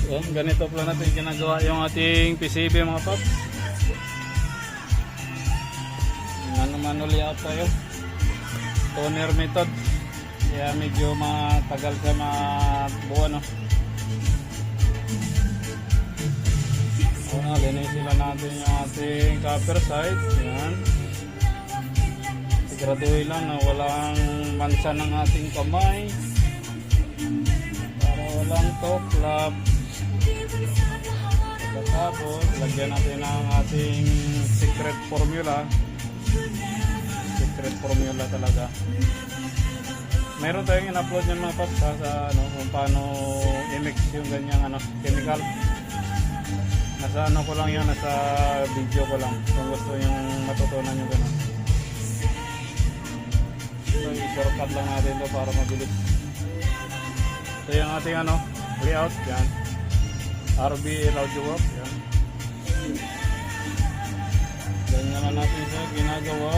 So, ganito pala natin ginagawa yung ating PCB mga paps. Naman uli out tayo. Toner method. Kaya medyo matagal sa mabuo, no? Una, linisin lang natin yung ating copper side. Yan. Siguraduhin lang na walang mansa ng ating kamay. Para walang toplap. Tapos, lagyan natin ang ating secret formula. Secret formula talaga. Meron tayong in-upload yung mga paps sa ano, kung paano i-mix yung ganyang chemical. Nasa ano ko lang yan, nasa video ko lang. Kung gusto yung matutunan nyo gano'n. So, i-shortcut lang natin ito para mabilis. Ito yung ating layout. Yan. RB Audio Work. Yan. Ganyan lang natin siya ginagawa.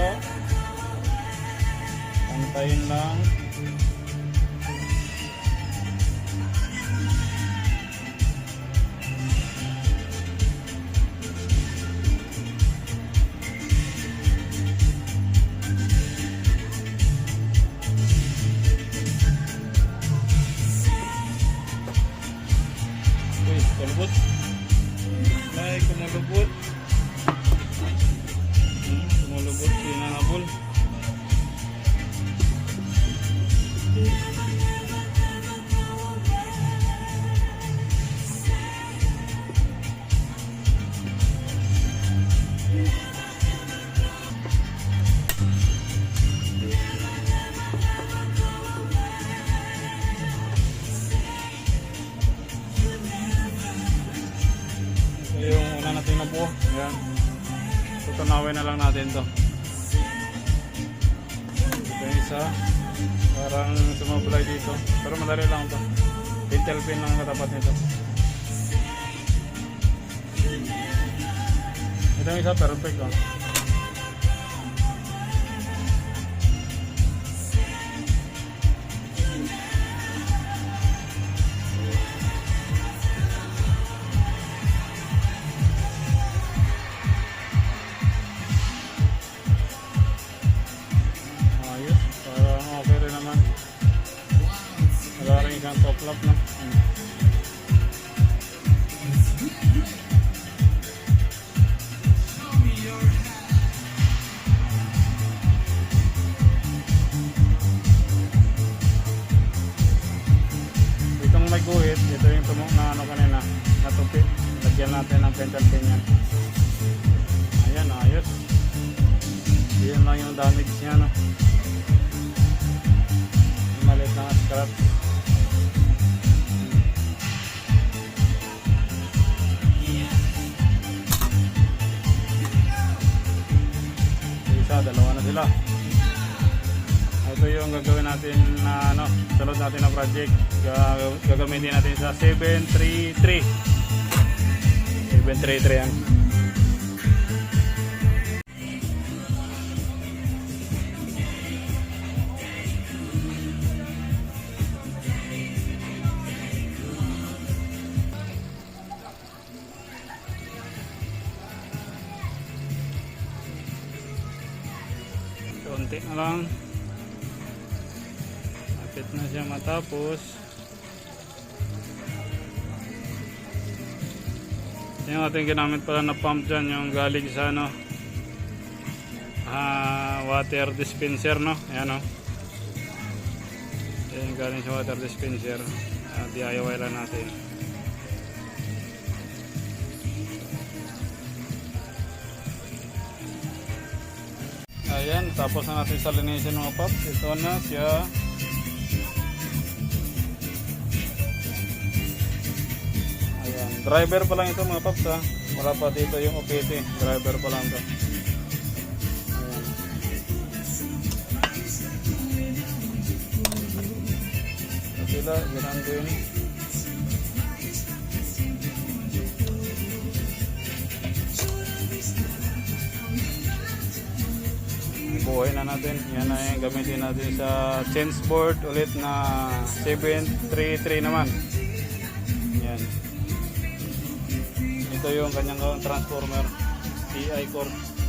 Pantayin lang. Kulubot. May kumulubot. Kumulubot. Pinanabol. Yung una natin na buo. Ayan. Tutunawin na lang natin to. Ito yung isa. Parang sumablay dito. Pero madali lang to. Pintel pin lang katapat nito. Ito yung isa perfect. Isang toplap na. Itong may guhit, ito yung tumok na kanina, natupi. Lagyan natin ng pentel pin yan. Ayan, ayos. Yan lang yung damage niya, no? Malit na scratch. Dalawa na sila. Ito yung gagawin natin na sunod natin na project. Gagamitin natin sa 733. 733 yan. Konti na lang. Kapit na siya matapos. Yung ating ginamit pala na pump dyan, yung galing sa water dispenser, no? Ayan, no? Yung galing sa water dispenser. DIY lang natin. Ayan, tapos na natin sa linisin mga paps. Ito na siya. Ayan, driver pa lang ito mga paps, ha. Wala pa dito yung OPT. Driver pa lang ito. Ayan. Ito sila, ganun din. Buhay na natin. Yan na yung gamitin natin sa change board ulit na 733 naman. Yan. Ito yung kanyang transformer, EI core.